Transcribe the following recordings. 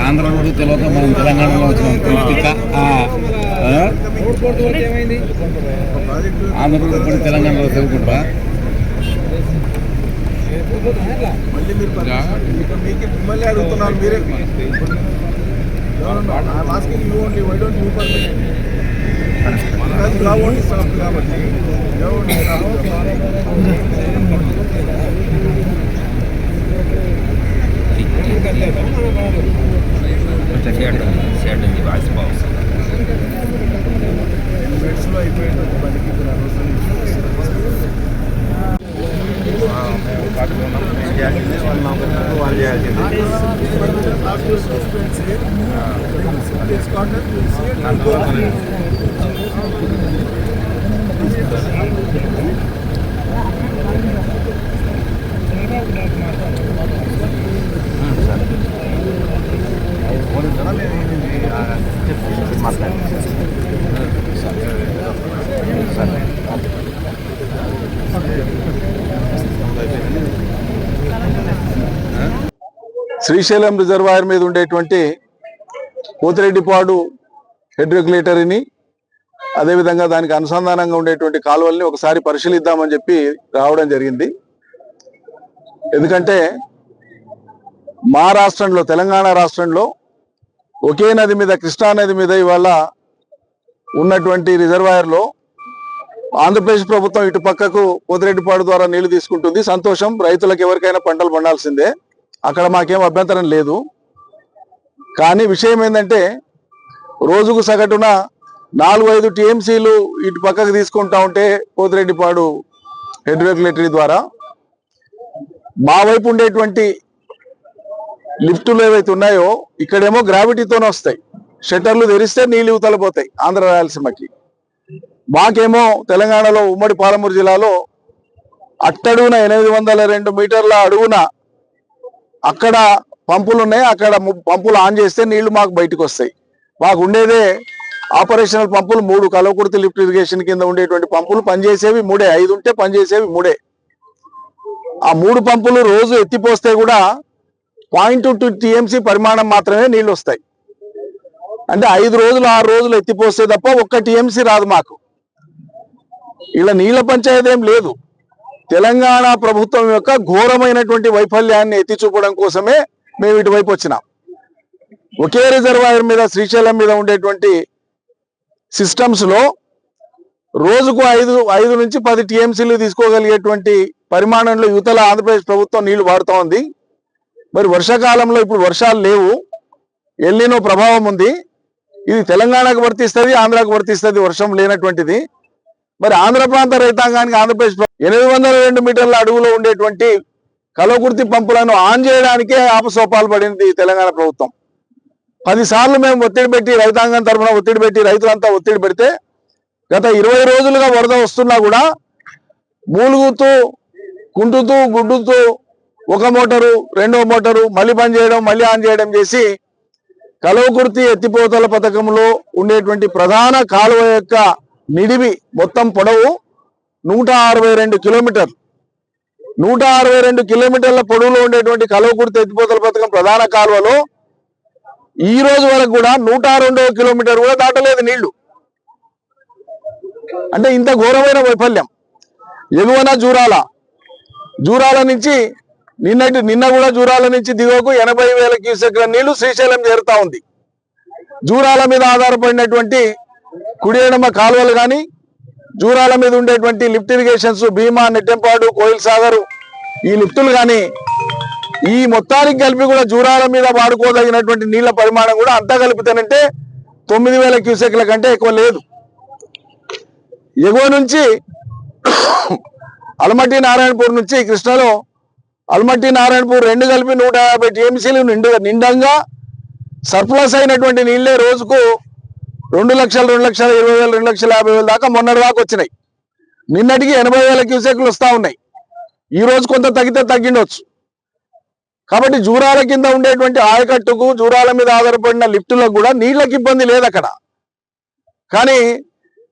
Andhra road తెలియక మనం తెలంగాణలో వచ్చినాం. ఆంధ్ర రోడ్డు పడి తెలంగాణలో తెలుగుకుంటా మిమ్మల్ని అడుగుతున్నారు మీరే. కాబట్టి అయిపోయింది. శ్రీశైలం రిజర్వాయర్ మీద ఉండేటువంటి పోతిరెడ్డిపాడు హెడ్ రెగ్యులేటరీని అదేవిధంగా దానికి అనుసంధానంగా ఉండేటువంటి కాలువల్ని ఒకసారి పరిశీలిద్దామని చెప్పి రావడం జరిగింది. ఎందుకంటే మా రాష్ట్రంలో, తెలంగాణ రాష్ట్రంలో ఒకే నది మీద, కృష్ణా నది మీద ఇవాళ ఉన్నటువంటి రిజర్వాయర్లో ఆంధ్రప్రదేశ్ ప్రభుత్వం ఇటు పక్కకు పోతిరెడ్డిపాడు ద్వారా నీళ్లు తీసుకుంటుంది. సంతోషం, రైతులకు ఎవరికైనా పంటలు పండాల్సిందే, అక్కడ మాకేం అభ్యంతరం లేదు. కానీ విషయం ఏంటంటే రోజుకు సగటున 4-5 టీఎంసీలు ఇటు పక్కకు తీసుకుంటా ఉంటే పోతిరెడ్డిపాడు హెడ్ రెగ్యులేటరీ ద్వారా మా వైపు ఉండేటువంటి లిఫ్టులు ఏవైతే ఉన్నాయో ఇక్కడేమో గ్రావిటీతోనే వస్తాయి. షట్టర్లు తెరిస్తే నీళ్ళు యువతలపోతాయి ఆంధ్ర రాయలసీమకి. మాకేమో తెలంగాణలో ఉమ్మడి పాలమూరు జిల్లాలో అట్టడుగున 802 మీటర్ల అడుగున అక్కడ పంపులు ఉన్నాయి. అక్కడ పంపులు ఆన్ చేస్తే నీళ్లు మాకు బయటకు వస్తాయి. మాకు ఉండేదే ఆపరేషనల్ పంపులు 3, కలవకుర్తి లిఫ్ట్ ఇరిగేషన్ కింద ఉండేటువంటి పంపులు పనిచేసేవి 3, 5 ఉంటే పనిచేసేవి 3. ఆ 3 పంపులు రోజు ఎత్తిపోస్తే కూడా 0.2 టీఎంసీ పరిమాణం మాత్రమే నీళ్లు వస్తాయి. అంటే 5 రోజులు 6 రోజులు ఎత్తిపోస్తే తప్ప 1 టీఎంసీ రాదు మాకు. ఇలా నీళ్ల పంచాయతీ ఏం లేదు. తెలంగాణ ప్రభుత్వం యొక్క ఘోరమైనటువంటి వైఫల్యాన్ని ఎత్తి చూపడం కోసమే మేము ఇటువైపు వచ్చినాం. ఒకే రిజర్వాయర్ మీద, శ్రీశైలం మీద ఉండేటువంటి సిస్టమ్స్ లో రోజుకు 5 నుంచి 10 టీఎంసీలు తీసుకోగలిగేటువంటి పరిమాణంలో యువతల ఆంధ్రప్రదేశ్ ప్రభుత్వం నీళ్లు వాడుతూ ఉంది. మరి వర్షాకాలంలో ఇప్పుడు వర్షాలు లేవు, ఎల్నినో ప్రభావం ఉంది. ఇది తెలంగాణకు వర్తిస్తుంది, ఆంధ్రాకు వర్తిస్తుంది వర్షం లేనటువంటిది. మరి ఆంధ్ర ప్రాంత రైతాంగానికి ఆంధ్రప్రదేశ్ 802 మీటర్ల అడుగులో ఉండేటువంటి కలవకుర్తి పంపులను ఆన్ చేయడానికే ఆపసోపాలు పడింది తెలంగాణ ప్రభుత్వం. 10 సార్లు మేము ఒత్తిడి పెట్టి, రైతాంగం తరఫున ఒత్తిడి పెట్టి, రైతులంతా ఒత్తిడి పెడితే గత 20 రోజులుగా వరద వస్తున్నా కూడా మూలుగుతూ, కుంటుతూ, గుడ్డుతూ ఒక మోటారు, రెండో మోటారు మళ్ళీ బంద్ చేయడం, మళ్ళీ ఆన్ చేయడం చేసి కలవకుర్తి ఎత్తిపోతల పథకంలో ఉండేటువంటి ప్రధాన కాలువ యొక్క నిడివి మొత్తం పొడవు 162 కిలోమీటర్లు. 162 కిలోమీటర్ల పొడవులో ఉండేటువంటి కలవకుర్తి ఎత్తిపోతల పథకం ప్రధాన కాలువలో ఈ రోజు వరకు కూడా 102వ కిలోమీటర్ కూడా దాటలేదు నీళ్లు. అంటే ఇంత ఘోరమైన వైఫల్యం. ఎగువన జూరాల నుంచి నిన్న కూడా జూరాల నుంచి దిగువకు 80,000 క్యూసెక్ల నీళ్లు శ్రీశైలం చేరుతా ఉంది. జూరాల మీద ఆధారపడినటువంటి కుడి ఎడమ కాలువలు కానీ, జూరాల మీద ఉండేటువంటి లిఫ్ట్ ఇరిగేషన్స్ భీమా, నెట్టెంపాడు, కోయిల్ సాగర్ ఈ లిఫ్టులు కానీ ఈ మొత్తానికి కలిపి కూడా జూరాల మీద వాడుకోదగినటువంటి నీళ్ల పరిమాణం కూడా అంతా కలిపితేనంటే 9,000 క్యూసెక్ల కంటే ఎక్కువ లేదు. ఎగువ నుంచి అల్మట్టి నారాయణపూర్ నుంచి కృష్ణలో అల్మట్టి నారాయణపూర్ 2 కలిపి 150 టీఎంసీలు నిండంగా సర్ప్లస్ అయినటువంటి నీళ్లే రోజుకు 2,20,000, 2,20,000, 2,50,000 దాకా మొన్నటి దాకా వచ్చినాయి. నిన్నటికి 80,000 క్యూసెక్లు వస్తూ ఉన్నాయి. ఈ రోజు కొంత తగ్గిండొచ్చు. కాబట్టి జూరాల కింద ఉండేటువంటి ఆయకట్టుకు, జూరాల మీద ఆధారపడిన లిఫ్టులకు కూడా నీళ్లకు ఇబ్బంది లేదు అక్కడ. కానీ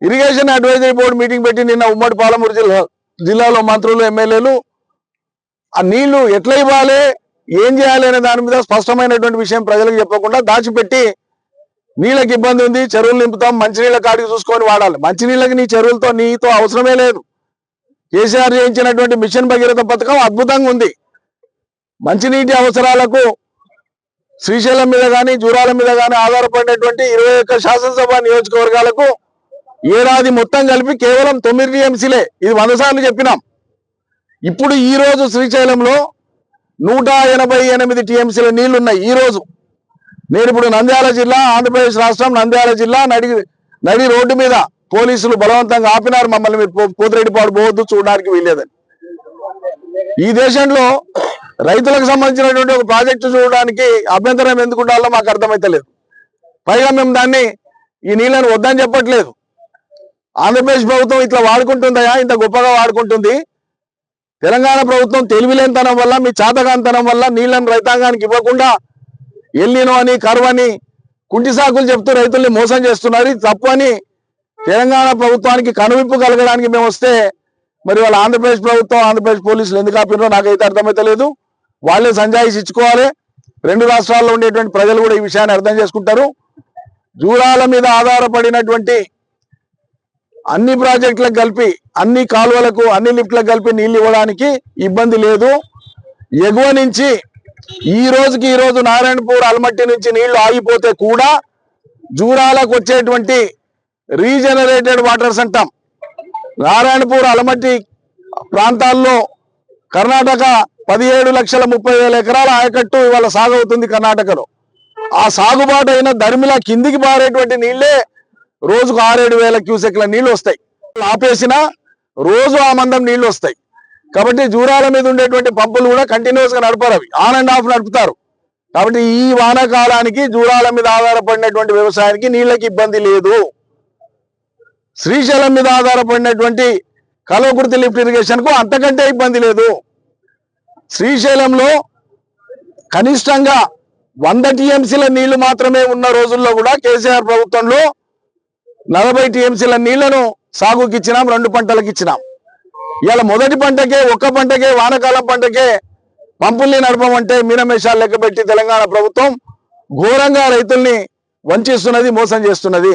ఇరిగేషన్ అడ్వైజరీ బోర్డు మీటింగ్ పెట్టి నిన్న ఉమ్మడి పాలమూరు జిల్లాలో మంత్రులు ఎమ్మెల్యేలు ఆ నీళ్లు ఎట్లా ఇవ్వాలి ఏం చేయాలి అనే దాని మీద స్పష్టమైనటువంటి విషయం ప్రజలకు చెప్పకుండా దాచిపెట్టి నీళ్ళకి ఇబ్బంది ఉంది, చెరువులు నింపుతాం, మంచినీళ్ళ కాడికి చూసుకొని వాడాలి. మంచినీళ్ళకి నీ చెరువులతో నీతో అవసరమే లేదు. కేసీఆర్ చేయించినటువంటి మిషన్ భగీరథ పథకం అద్భుతంగా ఉంది. మంచినీటి అవసరాలకు శ్రీశైలం మీద కానీ జూరాల మీద కానీ ఆధారపడినటువంటి 21 శాసనసభ నియోజకవర్గాలకు ఏడాది మొత్తం కలిపి కేవలం 9 టీఎంసీలే. ఇది 100 సార్లు చెప్పినాం. ఇప్పుడు ఈ రోజు శ్రీశైలంలో 188 టీఎంసీల నీళ్లున్నాయి. ఈ రోజు నేను ఇప్పుడు నంద్యాల జిల్లా, ఆంధ్రప్రదేశ్ రాష్ట్రం నంద్యాల జిల్లా నడి రోడ్డు మీద పోలీసులు బలవంతంగా ఆపినారు మమ్మల్ని, మీరు పోతిరెడ్డిపాడు పోవద్దు, చూడడానికి వీల్లేదని. ఈ దేశంలో రైతులకు సంబంధించినటువంటి ఒక ప్రాజెక్టు చూడడానికి అభ్యంతరం ఎందుకు ఉండాలో మాకు అర్థమైతలేదు. పైగా మేము దాన్ని ఈ నీళ్లను వద్దని చెప్పట్లేదు. ఆంధ్రప్రదేశ్ ప్రభుత్వం ఇట్లా వాడుకుంటుందా, ఇంత గొప్పగా వాడుకుంటుంది. తెలంగాణ ప్రభుత్వం తెలివిలేనితనం వల్ల, మీ చాతకాంతనం వల్ల నీళ్లను రైతాంగానికి ఇవ్వకుండా ఎల్లినో అని కరువని కుంటి సాకులు చెప్తూ రైతుల్ని మోసం చేస్తున్నారు. ఇది తప్పు అని తెలంగాణ ప్రభుత్వానికి కనువిప్పు కలగడానికి మేము వస్తే మరి వాళ్ళ ఆంధ్రప్రదేశ్ ప్రభుత్వం, ఆంధ్రప్రదేశ్ పోలీసులు ఎందుకు ఆపినో నాకైతే అర్థమైతలేదు. వాళ్ళే సంజాయిషి ఇచ్చుకోవాలి. 2 రాష్ట్రాల్లో ఉండేటువంటి ప్రజలు కూడా ఈ విషయాన్ని అర్థం చేసుకుంటారు. జూరాల మీద ఆధారపడినటువంటి అన్ని ప్రాజెక్టులకు కలిపి, అన్ని కాలువలకు, అన్ని లిఫ్ట్లకు కలిపి నీళ్ళు ఇవ్వడానికి ఇబ్బంది లేదు. ఎగువ నుంచి ఈ రోజు నారాయణపూర్ అల్మట్టి నుంచి నీళ్లు ఆగిపోతే కూడా జూరాలకు వచ్చేటువంటి రీజనరేటెడ్ వాటర్స్ అంటాం. నారాయణపూర్ అల్మట్టి ప్రాంతాల్లో కర్ణాటక 17,30,000 ఎకరాల ఆయకట్టు ఇవాళ సాగవుతుంది కర్ణాటకలో. ఆ సాగుబాటు అయిన ధర్మిల కిందికి బారేటువంటి నీళ్లే రోజుకు 6-7 క్యూసెక్ల నీళ్లు వస్తాయి. ఆపేసిన రోజు ఆ మందం నీళ్లు వస్తాయి. కాబట్టి జూరాల మీద ఉండేటువంటి పంపులు కూడా కంటిన్యూస్ గా నడపరు, అవి ఆన్ అండ్ ఆఫ్ నడుపుతారు. కాబట్టి ఈ వానాకాలానికి జూరాల మీద ఆధారపడినటువంటి వ్యవసాయానికి నీళ్ళకి ఇబ్బంది లేదు. శ్రీశైలం మీద ఆధారపడినటువంటి కల్వకుర్తి లిఫ్ట్ ఇరిగేషన్ కు అంతకంటే ఇబ్బంది లేదు. శ్రీశైలంలో కనిష్టంగా 100 టీఎంసీల నీళ్లు మాత్రమే ఉన్న రోజుల్లో కూడా కేసీఆర్ ప్రభుత్వంలో 40 టీఎంసీల నీళ్లను సాగుకి ఇచ్చినాం, 2 పంటలకు ఇచ్చినాం. ఇవాళ మొదటి పంటకే, ఒక్క పంటకే, వానకాలం పంటకే పంపుల్ని నడపమంటే మీనమేషాలు లెక్కబెట్టి తెలంగాణ ప్రభుత్వం ఘోరంగా రైతుల్ని వంచిస్తున్నది, మోసం చేస్తున్నది.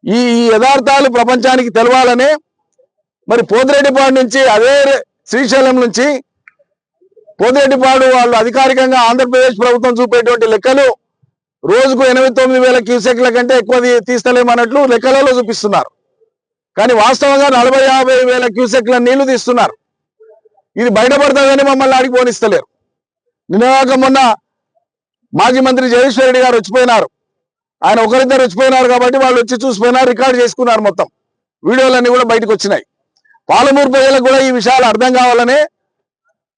ఈ యథార్థాలు ప్రపంచానికి తెలవాలని మరి పోతిరెడ్డిపాడు నుంచి, అదే శ్రీశైలం నుంచి పోతిరెడ్డిపాడు వాళ్ళు అధికారికంగా ఆంధ్రప్రదేశ్ ప్రభుత్వం చూపేటువంటి లెక్కలు రోజుకు 8-9 వేల క్యూసెక్ల కంటే ఎక్కువ తీస్తలేమన్నట్లు లెక్కలలో చూపిస్తున్నారు. కానీ వాస్తవంగా 40-50 వేల క్యూసెక్ల నీళ్లు తీస్తున్నారు. ఇది బయటపడుతుందని మమ్మల్ని ఆడికి పోనిస్తలేరు. నిన్నగాక మొన్న మాజీ మంత్రి జగదీశ్వర్ రెడ్డి గారు వచ్చిపోయినారు. ఆయన ఒకరిద్దరు వచ్చిపోయినారు కాబట్టి వాళ్ళు వచ్చి చూసిపోయినారు, రికార్డు చేసుకున్నారు. మొత్తం వీడియోలన్నీ కూడా బయటకు వచ్చినాయి. పాలమూరు ప్రజలకు కూడా ఈ విషయాలు అర్థం కావాలనే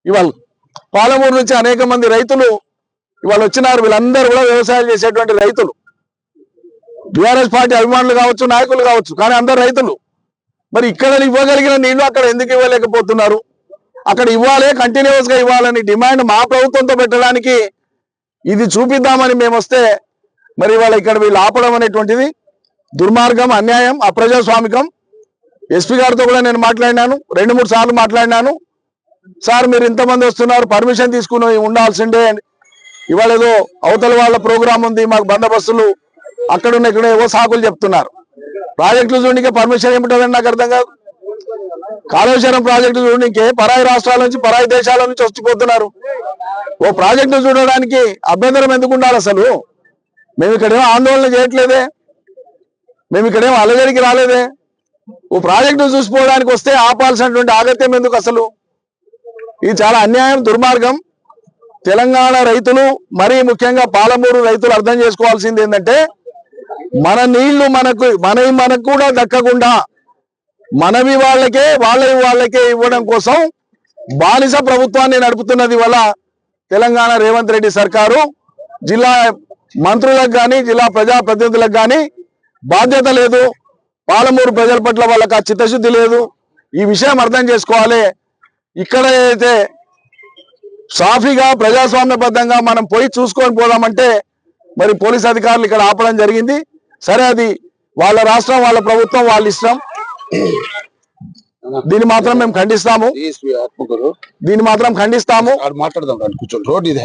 ఇవాళ పాలమూరు నుంచి అనేక మంది రైతులు ఇవాళ వచ్చినారు. వీళ్ళందరూ కూడా వ్యవసాయాలు చేసేటువంటి రైతులు, టీఆర్ఎస్ పార్టీ అభిమానులు కావచ్చు, నాయకులు కావచ్చు, కానీ అందరు రైతులు. మరి ఇక్కడ ఇవ్వగలిగిన నీళ్లు అక్కడ ఎందుకు ఇవ్వలేకపోతున్నారు? అక్కడ ఇవ్వాలి, కంటిన్యూస్ గా ఇవ్వాలని డిమాండ్ మా ప్రభుత్వంతో పెట్టడానికి ఇది చూపిద్దామని మేము వస్తే మరి ఇవాళ ఇక్కడ వీళ్ళు ఆపడం అనేటువంటిది దుర్మార్గం, అన్యాయం, అప్రజాస్వామికం. ఎస్పీ గారితో కూడా నేను మాట్లాడినాను, 2-3 సార్లు మాట్లాడినాను. సార్ మీరు ఇంతమంది వస్తున్నారు, పర్మిషన్ తీసుకుని ఉండాల్సిందే. ఇవాళ ఏదో అవతల వాళ్ళ ప్రోగ్రాం ఉంది, మాకు బందోబస్తులు అక్కడున్న ఇక్కడ ఏవో సాకులు చెప్తున్నారు. ప్రాజెక్టులు చూడనికే పర్మిషన్ ఏమిటంటే నాకు అర్థం కాదు. కాళేశ్వరం ప్రాజెక్టు చూడనికే పరాయి రాష్ట్రాల నుంచి, పరాయి దేశాల నుంచి వచ్చిపోతున్నారు. ఓ ప్రాజెక్టు చూడడానికి అభ్యంతరం ఎందుకు ఉండాలి? అసలు మేము ఇక్కడేమో ఆందోళన చేయట్లేదే, మేము ఇక్కడేమో అలజడికి రాలేదే. ఓ ప్రాజెక్టు చూసిపోవడానికి వస్తే ఆపాల్సినటువంటి ఆగత్యం ఎందుకు అసలు? ఇది చాలా అన్యాయం, దుర్మార్గం. తెలంగాణ రైతులు, మరీ ముఖ్యంగా పాలమూరు రైతులు అర్థం చేసుకోవాల్సింది ఏంటంటే, మన నీళ్లు మనకు కూడా దక్కకుండా మనవి వాళ్ళకే ఇవ్వడం కోసం బానిస ప్రభుత్వాన్ని నడుపుతున్నది వల్ల తెలంగాణ రేవంత్ రెడ్డి సర్కారు. జిల్లా మంత్రులకు కానీ, జిల్లా ప్రజాప్రతినిధులకు కానీ బాధ్యత లేదు. పాలమూరు ప్రజల పట్ల వాళ్ళకి ఆ చిత్తశుద్ధి లేదు. ఈ విషయం అర్థం చేసుకోవాలి. ఇక్కడ అయితే సాఫీగా ప్రజాస్వామ్యబద్ధంగా మనం పోయి చూసుకొని పోదామంటే మరి పోలీస్ అధికారులు ఇక్కడ ఆపడం జరిగింది. సరే, అది వాళ్ళ రాష్ట్రం, వాళ్ళ ప్రభుత్వం, వాళ్ళ ఇష్టం. దీన్ని మాత్రం మేము ఖండిస్తాము. ఆత్మకూరు దీన్ని మాత్రం ఖండిస్తాము. మాట్లాడదాం కూర్చోండి రోడ్ ఇది